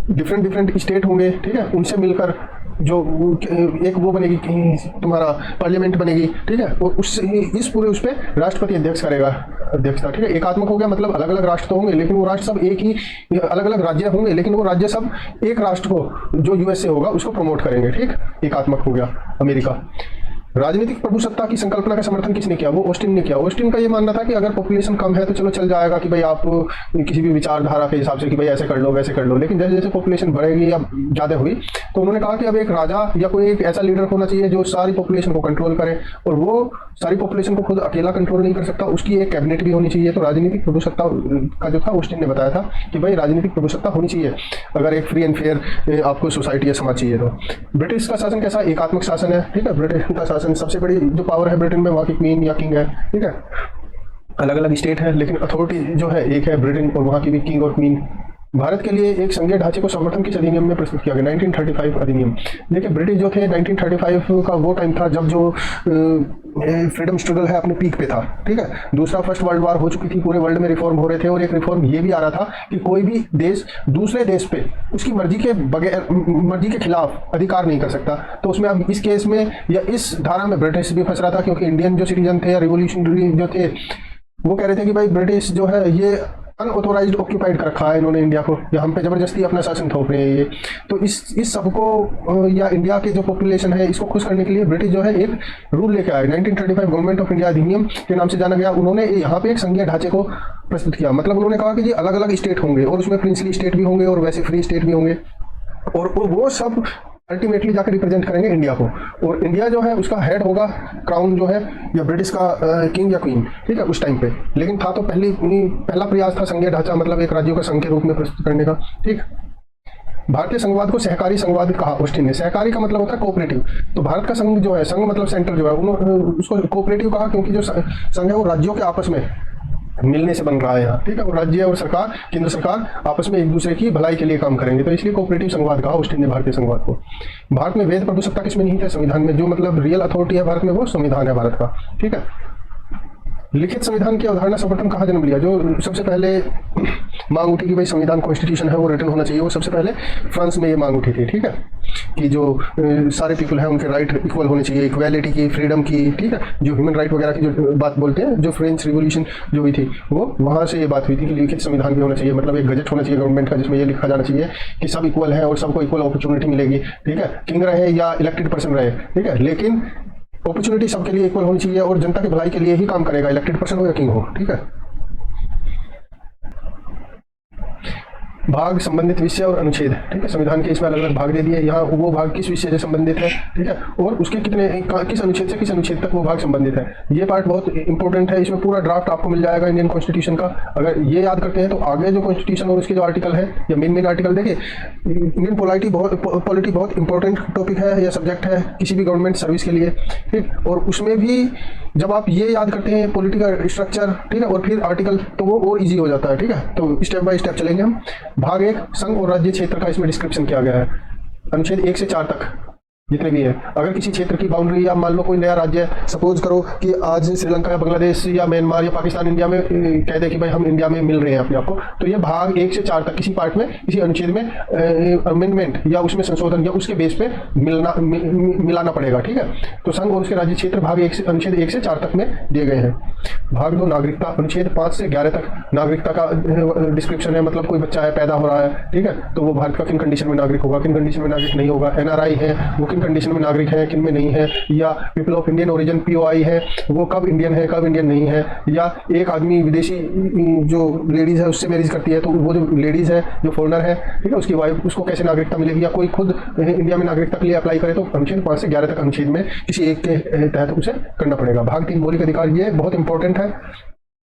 डिफरेंट स्टेट होंगे, ठीक है, उनसे मिलकर जो एक वो बनेगी तुम्हारा पार्लियामेंट बनेगी, ठीक है, और उस इस पूरे उस पर राष्ट्रपति अध्यक्ष करेगा अध्यक्षता, ठीक है। एकात्मक हो गया मतलब अलग अलग राष्ट्र तो होंगे लेकिन वो राष्ट्र सब एक ही, अलग अलग राज्य होंगे लेकिन वो राज्य सब एक राष्ट्र को जो यूएसए होगा उसको प्रमोट करेंगे, ठीक। एकात्मक हो गया अमेरिका। राजनीतिक प्रभुसत्ता की संकल्पना का समर्थन किसने किया? वो ऑस्टिन ने किया। ऑस्टिन का ये मानना था कि अगर पॉपुलेशन कम है तो चलो चल जाएगा कि भाई आप किसी भी विचारधारा के हिसाब से कि भाई ऐसे कर लो वैसे कर लो, लेकिन जैसे जैसे पॉपुलेशन बढ़ेगी या ज़्यादा हुई तो उन्होंने कहा कि अब एक राजा या कोई एक ऐसा लीडर होना चाहिए जो सारी पॉपुलेशन को कंट्रोल करे, और वो सारी पॉपुलेशन को खुद अकेला कंट्रोल नहीं कर सकता, उसकी एक कैबिनेट भी होनी चाहिए। तो राजनीतिक प्रभुसत्ता का जो था ऑस्टिन ने बताया था कि भाई राजनीतिक प्रभुसत्ता होनी चाहिए अगर एक फ्री एंड फेयर आपको सोसाइटी या समाज चाहिए तो। ब्रिटिश का शासन कैसा? एकात्मक शासन है, ठीक है। ब्रिटिश का शासन शासन, सबसे बड़ी जो पावर है ब्रिटेन में वहाँ की क्वीन या किंग है, ठीक है। अलग अलग स्टेट है लेकिन अथॉरिटी जो है एक है ब्रिटेन, और वहाँ की भी किंग और क्वीन। भारत के लिए एक संघीय ढांचे को संगठन किस अधिनियम में प्रस्तुत किया गया? 1935 अधिनियम। देखिए ब्रिटिश जो थे 1935 का वो टाइम था जब जो फ्रीडम स्ट्रगल है अपने पीक पे था, ठीक है। दूसरा फर्स्ट वर्ल्ड वॉर हो चुकी थी, पूरे वर्ल्ड में रिफॉर्म हो रहे थे, और एक रिफॉर्म ये भी आ रहा था कि कोई भी देश दूसरे देश पे उसकी मर्जी के बगैर, मर्जी के खिलाफ अधिकार नहीं कर सकता। तो उसमें अब इस केस में या इस धारा में ब्रिटिश भी फंस रहा था, क्योंकि इंडियन जो सिटीजन थे या रिवोल्यूशनरी जो थे वो कह रहे थे कि भाई ब्रिटिश जो है ये अनऑथोराइज्ड ऑक्यूपाइड कर रखा है इन्होंने इंडिया को, या हम पे जबरदस्ती अपना शासन थोप रहे हैं ये। तो इस सबको या इंडिया के जो पॉपुलेशन है इसको खुश करने के लिए ब्रिटिश जो है एक रूल लेके आए, 1935 गवर्नमेंट ऑफ इंडिया अधिनियम के नाम से जाना गया। उन्होंने यहाँ पे एक संघीय ढांचे को प्रस्तुत किया, मतलब उन्होंने कहा कि जी अलग अलग स्टेट होंगे, और उसमें प्रिंसली स्टेट भी होंगे और वैसे फ्री स्टेट भी होंगे, और वो सब अल्टीमेटली जाकर रिप्रेजेंट करेंगे इंडिया को। और इंडिया जो है उसका हेड होगा क्राउन जो है या ब्रिटिश का किंग या क्वीन, ठीक है, उस टाइम पे। लेकिन था तो पहला प्रयास था संघीय ढांचा, मतलब एक राज्यों का संघ के रूप में प्रस्तुत करने का, ठीक। भारतीय संघवाद को सहकारी संघवाद कहा ऑस्टिन ने। सहकारी का मतलब होता है कोऑपरेटिव, तो भारत का संघ जो है, संघ मतलब सेंटर जो है, उन्होंने उसको कोऑपरेटिव कहा, क्योंकि जो संघ है वो राज्यों के आपस में मिलने से बन रहा है यहाँ, ठीक है। और राज्य और सरकार, केंद्र सरकार आपस में एक दूसरे की भलाई के लिए काम करेंगे, तो इसलिए कोऑपरेटिव संघवाद कहा ऑस्टिन ने भारतीय संघवाद को। भारत में वेद प्रभुसत्ता किसमें नहीं है? संविधान में। जो मतलब रियल अथॉरिटी है भारत में वो संविधान है भारत का, ठीक है। लिखित संविधान की अवधारणा सर्वप्रथम कहाँ जन्म लिया? जो सबसे पहले मांग उठी कि भाई संविधान कॉन्स्टिट्यूशन है वो रिटन होना चाहिए, वो सबसे पहले फ्रांस में ये मांग उठी थी, ठीक है, कि जो सारे पीपल हैं उनके राइट इक्वल होने चाहिए, इक्वालिटी की, फ्रीडम की, ठीक है, जो ह्यूमन राइट वगैरह की जो बात बोलते हैं, जो फ्रेंच रिवोल्यूशन जो हुई थी वो वहाँ से ये बात हुई थी कि लिखित संविधान भी होना चाहिए, मतलब एक गजट होना चाहिए गवर्नमेंट का जिसमें ये लिखा जाना चाहिए कि सब इक्वल है और सबको इक्वल अपॉर्चुनिटी मिलेगी, ठीक है, किंग रहे या इलेक्टेड पर्सन रहे, ठीक है, लेकिन अपॉर्चुनिटी सबके लिए इक्वल होनी चाहिए और जनता की भलाई के लिए ही काम करेगा, इलेक्टेड पर्सन हो या किंग हो, ठीक है। भाग, संबंधित विषय और अनुच्छेद, ठीक है, संविधान के इसमें अलग अलग भाग दे दिए। यहाँ वो भाग किस विषय से संबंधित है, ठीक है, और उसके किस अनुच्छेद से किस अनुच्छेद तक वो भाग संबंधित है, ये पार्ट बहुत इंपॉर्टेंट है। इसमें पूरा ड्राफ्ट आपको मिल जाएगा इंडियन कॉन्स्टिट्यूशन का। अगर ये याद करते हैं तो आगे जो कॉन्स्टिट्यूशन और उसके जो आर्टिकल है या मेन आर्टिकल, देखिए इंडियन पॉलिटी बहुत इंपॉर्टेंट टॉपिक है या सब्जेक्ट है किसी भी गवर्नमेंट सर्विस के लिए, ठीक। और उसमें भी जब आप ये याद करते हैं पॉलिटिकल स्ट्रक्चर, ठीक है, और फिर आर्टिकल, तो वो और इजी हो जाता है, ठीक है। तो स्टेप बाय स्टेप चलेंगे हम। भाग 1, संघ और राज्य क्षेत्र का इसमें डिस्क्रिप्शन किया गया है, अनुच्छेद 1 से 4 तक जितने भी है। अगर किसी क्षेत्र की बाउंड्री या मान लो कोई नया राज्य, सपोज करो कि आज श्रीलंका या बांग्लादेश या म्यांमार या पाकिस्तान इंडिया में कह दे कि भाई हम इंडिया में मिल रहे हैं अपने आप को, तो ये भाग 1 से 4 तक किसी पार्ट में, किसी अनुच्छेद में अमेंडमेंट या उसमें संशोधन या उसके बेस पे मिलाना पड़ेगा, ठीक है। तो संघ और उसके राज्य क्षेत्र भाग 1 से, अनुच्छेद 1 से 4 तक में दिए गए हैं। भाग 2, नागरिकता, अनुच्छेद 5 से 11 तक नागरिकता का डिस्क्रिप्शन है, मतलब कोई बच्चा है, पैदा हो रहा है, ठीक है, तो वो भारत का किन कंडीशन में नागरिक होगा, किन कंडीशन में नागरिक नहीं होगा। एनआरआई है वो कंडीशन में नागरिक है, किन में नहीं है। या people of Indian origin POI है, वो कब इंडियन है कब इंडियन नहीं है। या एक आदमी विदेशी जो लेडीज है उससे मैरिज करती है, तो वो जो लेडीज है जो फॉरेनर है, ठीक है, उसकी वाइफ, उसको कैसे नागरिकता मिलेगी। या कोई खुद इंडिया में नागरिकता के लिए अप्लाई करे तो अनुच्छेद 5 से 11 तक अनुच्छेद में किसी एक के तहत उसे करना पड़ेगा। भाग 3, मौलिक अधिकार, ये बहुत इंपॉर्टेंट है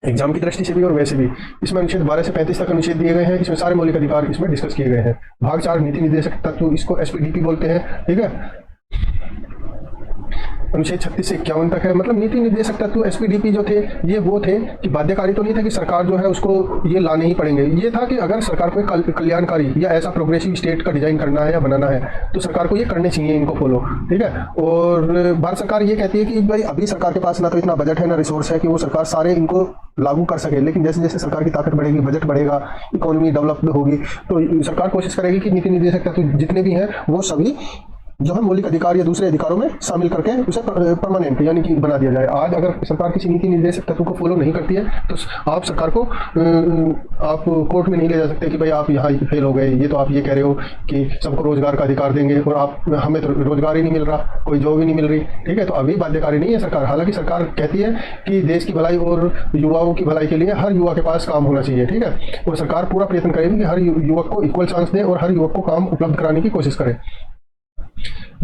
एग्जाम की दृष्टि से भी और वैसे भी। इसमें अनुच्छेद 12 से 35 तक अनुच्छेद दिए गए हैं, इसमें सारे मौलिक अधिकार इसमें डिस्कस किए गए हैं। भाग 4, नीति निर्देशक तत्व, इसको एसपीडीपी बोलते हैं, ठीक है, अनुच्छेद 36 से 51 तक है। मतलब नीति निर्देशक तत्व एसपीडीपी जो थे ये वो थे कि बाध्यकारी तो नहीं था कि सरकार जो है उसको ये लाने ही पड़ेंगे, ये था कि अगर सरकार को कल्याणकारी या ऐसा प्रोग्रेसिव स्टेट का डिजाइन करना है या बनाना है तो सरकार को ये करने चाहिए, इनको फॉलो, ठीक है। और भारत सरकार ये कहती है कि भाई अभी सरकार के पास ना तो इतना बजट है ना रिसोर्स है कि वो सरकार सारे इनको लागू कर सके, लेकिन जैसे जैसे सरकार की ताकत बढ़ेगी, बजट बढ़ेगा, इकोनॉमी डेवलप होगी, तो सरकार कोशिश करेगी कि नीति निर्देशक तत्व जितने भी हैं वो सभी जो है मौलिक अधिकार या दूसरे अधिकारों में शामिल करके उसे परमानेंट यानी कि बना दिया जाए। आज अगर सरकार किसी नीति निर्देशक तत्व को फॉलो नहीं करती है तो आप सरकार को आप कोर्ट में नहीं ले जा सकते कि भाई आप यहाँ फेल हो गए, ये तो आप ये कह रहे हो कि सबको रोजगार का अधिकार देंगे और आप हमें तो रोजगार ही नहीं मिल रहा, कोई जॉब ही नहीं मिल रही, ठीक है। तो अभी बाध्यकारी नहीं है सरकार, हालांकि सरकार कहती है कि देश की भलाई और युवाओं की भलाई के लिए हर युवा के पास काम होना चाहिए, ठीक है, और सरकार पूरा प्रयत्न करेगी कि हर युवक को इक्वल चांस दे और हर युवक को काम उपलब्ध कराने की कोशिश करे।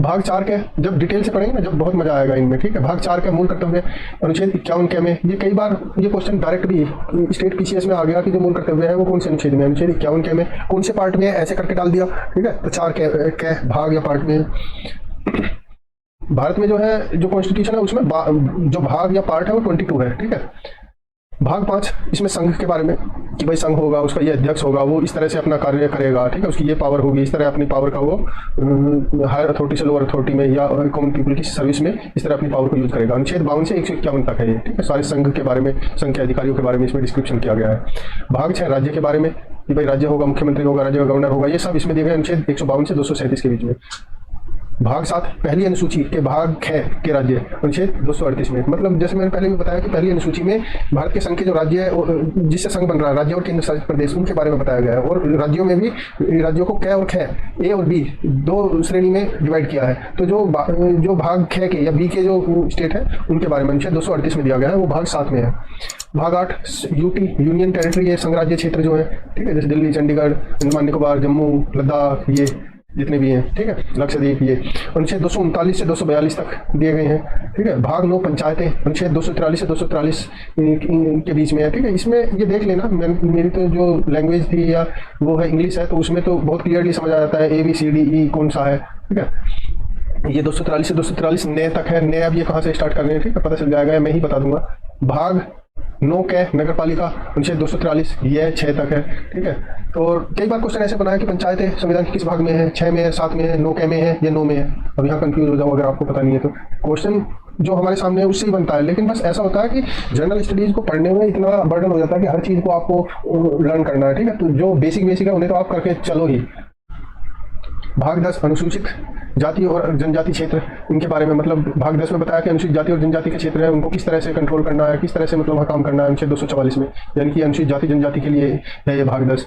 भाग 4 के जब डिटेल से पढ़ेंगे ना जब बहुत मजा आएगा इनमें, ठीक है। भाग 4 के मूल कर्तव्य, अनुच्छेद 51 के में ये कई बार ये क्वेश्चन डायरेक्ट भी स्टेट पीसीएस में आ गया कि जो मूल कर्तव्य है वो कौन से अनुच्छेद में, अनुच्छेद 51 के में कौन से पार्ट में ऐसे करके डाल दिया, ठीक है। तो 4 के भाग या पार्ट में भारत में जो है जो कॉन्स्टिट्यूशन है उसमें जो भाग या पार्ट है वो 22 है, ठीक है। भाग 5 इसमें संघ के बारे में कि भाई संघ होगा, उसका ये अध्यक्ष होगा, वो इस तरह से अपना कार्य करेगा, ठीक है, उसकी ये पावर होगी, इस तरह अपनी पावर का वो हायर अथॉरिटी से लोअर अथॉरिटी में या कॉमन पीपल की सर्विस में इस तरह अपनी पावर को यूज करेगा। अनुच्छेद 52 से 151 तक है ये, ठीक है। सारे संघ के बारे में, संघ के अधिकारियों के बारे में इसमें डिस्क्रिप्शन किया गया है। भाग 6 राज्य के बारे में कि भाई राज्य होगा, मुख्यमंत्री होगा, राज्य का गवर्नर होगा, ये सब इसमें दिए गए अनुच्छेद 152 से 237 के बीच में। भाग 7 पहली अनुसूची के भाग है के राज्य अनुच्छेद 238 में, मतलब जैसे मैंने पहले भी बताया कि पहली अनुसूची में भारत के संघ के जो राज्य है जिससे संघ बन रहा है, राज्य और केंद्र शासित प्रदेश, उनके बारे में बताया गया है। और राज्यों में भी राज्यों को क और ख, ए और बी, दो श्रेणी में डिवाइड किया है। तो जो भाग ख के या बी के जो स्टेट है उनके बारे में अनुच्छेद 238 में दिया गया है, वो भाग 7 में है। भाग 8 यूटी यूनियन टेरिटरी, ये संघ राज्य क्षेत्र जो है, ठीक है, जैसे दिल्ली, चंडीगढ़, अंडमान निकोबार, जम्मू, लद्दाख, ये जितने भी हैं, ठीक है, लक्षद्वीप, ये अनुच्छेद 239 से 242 तक दिए गए हैं, ठीक है। भाग 9 पंचायतें अनुच्छेद 243 से 243 के बीच में है, ठीक है। इसमें ये देख लेना, मेरी तो जो लैंग्वेज थी या वो है इंग्लिश है, तो उसमें तो बहुत क्लियरली समझ आ जाता है ABCDE कौन सा है, ठीक है। ये 243 से 243 नए तक है, नए अब ये कहाँ से स्टार्ट करने हैं, ठीक है, पता चल जाएगा, मैं ही बता दूंगा। भाग 9 के नगर पालिका अनुच्छेद 243 ये 6 तक है, ठीक है। तो कई बार क्वेश्चन ऐसे बना है कि पंचायतें संविधान के किस भाग में है, 6 में है, 7 में है, 9 के में है या 9 में है। अब यहाँ कंफ्यूज हो जाओ अगर आपको पता नहीं है तो। क्वेश्चन जो हमारे सामने है उससे ही बनता है, लेकिन बस ऐसा होता है कि जनरल स्टडीज को पढ़ने में इतना बर्डन हो जाता है कि हर चीज़ को आपको लर्न करना है, ठीक है। तो जो बेसिक है उन्हें तो आप करके चलो ही। भाग 10 अनुसूचित जाति और जनजाति क्षेत्र, इनके बारे में, मतलब भाग 10 में बताया कि अनुसूचित जाति और जनजाति के क्षेत्र है, उनको किस तरह से कंट्रोल करना है, किस तरह से मतलब वहाँ काम करना है, अनुच्छेद 244 में, यानी कि अनुसूचित जाति जनजाति के लिए है ये भाग 10।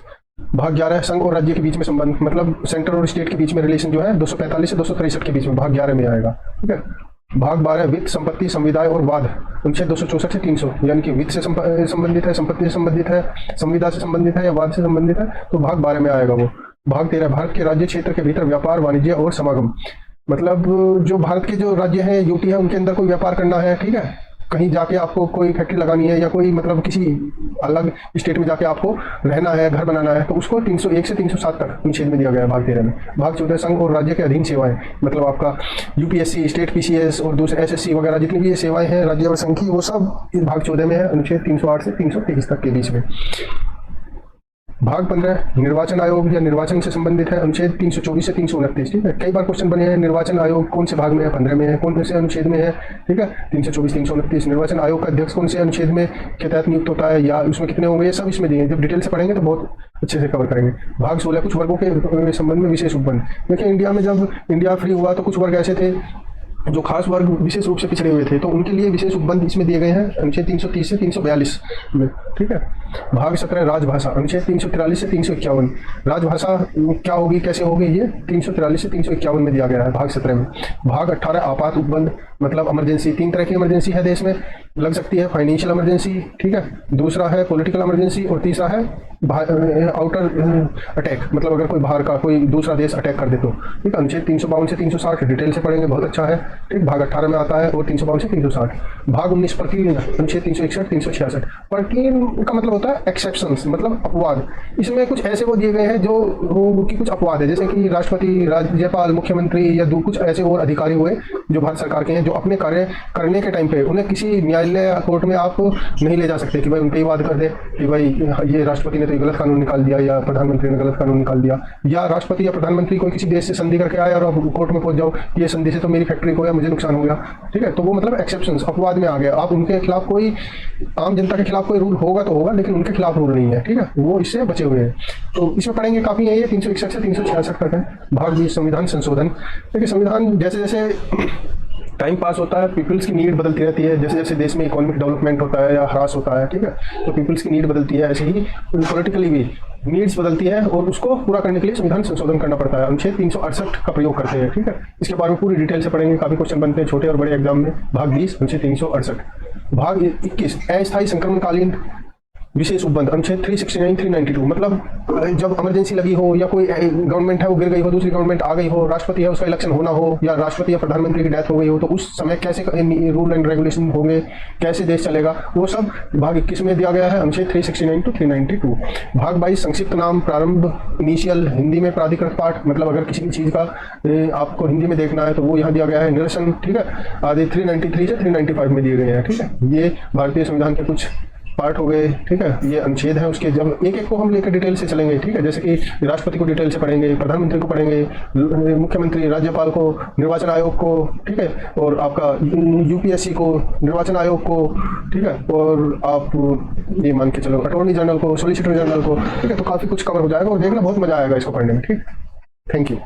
भाग 11 संघ और राज्य के बीच में संबंध, मतलब सेंटर और स्टेट के बीच में रिलेशन जो है 245 से 263 के बीच में भाग 11 में आएगा, ठीक है। भाग 12 वित्त, संपत्ति, संविदा और वाद अनुच्छेद 264 से 300, यानी कि वित्त से संबंधित है, संपत्ति से संबंधित है, संविदा से संबंधित है या वाद से संबंधित है, तो भाग 12 में आएगा वो। भाग 13 भारत के राज्य क्षेत्र के भीतर व्यापार, वाणिज्य और समागम, मतलब जो भारत के जो राज्य हैं, यूटी है, उनके अंदर कोई व्यापार करना है, ठीक है, कहीं जाके आपको कोई फैक्ट्री लगानी है या कोई मतलब किसी अलग स्टेट में जाके आपको रहना है, घर बनाना है, तो उसको 301 से 307 तक अनुच्छेद में दिया गया है भाग 13 में। भाग 14 संघ और राज्य के अधीन सेवाएं, मतलब आपका UPSC, स्टेट PCS और दूसरे SSC वगैरह जितनी भी ये सेवाएं हैं राज्य और संघ की, वो सब इस भाग 14 में है, अनुच्छेद 308 से 323 तक के बीच में। भाग 15 निर्वाचन आयोग या निर्वाचन से संबंधित है, अनुच्छेद 324 से 329, ठीक है। कई बार क्वेश्चन बने हैं निर्वाचन आयोग कौन से भाग में है, 15 में है, कौन से अनुच्छेद में है, ठीक है, 324 329। निर्वाचन आयोग का अध्यक्ष कौन से अनुच्छेद में के तहत नियुक्त होता है या उसमें कितने होंगे, ये सब इसमें दिए हैं। जब डिटेल से पढ़ेंगे तो बहुत अच्छे से कवर करेंगे। भाग 16 कुछ वर्गों के संबंध में विशेष उपबंध। देखिए इंडिया में जब इंडिया फ्री हुआ तो कुछ वर्ग ऐसे थे जो खास वर्ग विशेष रूप से पिछड़े हुए थे, तो उनके लिए विशेष उपबंध इसमें दिए गए हैं अनुच्छेद 330 से 342 में, ठीक है। भाग 17 राजभाषा, अनुच्छेद 343 से 351। राजभाषा क्या होगी, कैसे होगी, ये 343 से 351 में दिया गया है भाग 17 में। भाग 18 आपात उपबंध, मतलब इमरजेंसी, 3 तरह की इमरजेंसी है देश में, लग सकती है फाइनेंशियल इमरजेंसी, ठीक है, दूसरा है पॉलिटिकल इमरजेंसी और तीसरा है आउटर अटैक, मतलब अगर कोई बाहर का कोई दूसरा देश अटैक कर दे तो, ठीक है। अनुच्छेद 352 से 360 डिटेल से पढ़ेंगे, बहुत अच्छा है, ठीक। भाग 18 में आता है और 352 से 360। भाग 19 प्रकीर्ण, अनुच्छेद 361 366। प्रकीर्ण का मतलब होता है एक्सेप्शंस, मतलब अपवाद। इसमें कुछ ऐसे वो दिए गए हैं जो की कुछ अपवाद है, जैसे कि राष्ट्रपति, राज्यपाल, मुख्यमंत्री या कुछ ऐसे और अधिकारी हुए जो भारत सरकार के हैं, जो अपने कार्य करने के टाइम पे उन्हें किसी न्यायालय या कोर्ट में आप नहीं ले जा सकते कि भाई उनके ही वाद कर दे कि भाई ये राष्ट्रपति ने तो गलत कानून निकाल दिया या प्रधानमंत्री ने गलत कानून निकाल दिया, या राष्ट्रपति या प्रधानमंत्री कोई किसी देश से संधि करके आया और आप कोर्ट में पहुंच जाओ कि ये संधि से तो मेरी फैक्ट्री को या मुझे नुकसान हो गया, ठीक है। तो वो मतलब एक्सेप्शंस, अपवाद में आ गया। आप उनके खिलाफ कोई आम जनता के खिलाफ कोई रूल होगा तो होगा, लेकिन उनके खिलाफ रूल नहीं है, ठीक है, वो इससे बचे हुए हैं। तो इसमें पढ़ेंगे काफी है, ये 361 से 366 तक है। भाग 20 संविधान संशोधन। देखिए संविधान जैसे जैसे टाइम पास होता है, पीपल्स की नीड बदलती रहती है, जैसे जैसे देश में इकोनॉमिक डेवलपमेंट होता है या ह्रास होता है, ठीक है, तो पीपल्स की नीड बदलती है, ऐसे ही पॉलिटिकली भी नीड्स बदलती है और उसको पूरा करने के लिए संविधान संशोधन करना पड़ता है। अनुच्छेद 368 का प्रयोग करते हैं, ठीक है। इसके बारे में पूरी डिटेल से पढ़ेंगे, काफी क्वेश्चन बनते हैं छोटे और बड़े एग्जाम में। भाग 20 अनुच्छेद 368। भाग 21 अस्थायी संक्रमणकालीन विशेष उपबंध अनुच्छेद 369 392, मतलब जब इमरजेंसी लगी हो या कोई गवर्नमेंट है वो गिर गई हो, दूसरी गवर्नमेंट आ गई हो, राष्ट्रपति है उसका इलेक्शन होना हो, या राष्ट्रपति या प्रधानमंत्री की डेथ हो गई हो, तो उस समय कैसे रूल एंड रेगुलेशन होंगे, कैसे देश चलेगा, वो सब भाग 21 में दिया गया है, अनुच्छेद 369 to 392। भाग 22 संक्षिप्त नाम, प्रारंभ, इनिशियल, हिंदी में प्राधिकृत पाठ, मतलब अगर किसी भी चीज का आपको हिंदी में देखना है तो वो यहाँ दिया गया है, निरसन, ठीक है, आदि 393 से 395 में दिए गए हैं, ठीक है। ये भारतीय संविधान के कुछ पार्ट हो गए, ठीक है, ये अनुच्छेद है उसके, जब एक एक को हम लेकर डिटेल से चलेंगे, ठीक है, जैसे कि राष्ट्रपति को डिटेल से पढ़ेंगे, प्रधानमंत्री को पढ़ेंगे, मुख्यमंत्री, राज्यपाल को, निर्वाचन आयोग को, ठीक है, और आपका यूपीएससी को, निर्वाचन आयोग को, ठीक है, और आप ये मान के चलो अटॉर्नी जनरल को, सोलिसिटर जनरल को, ठीक है, तो काफी कुछ कवर हो जाएगा और देखना बहुत मजा आएगा इसको पढ़ने में, ठीक। Thank you.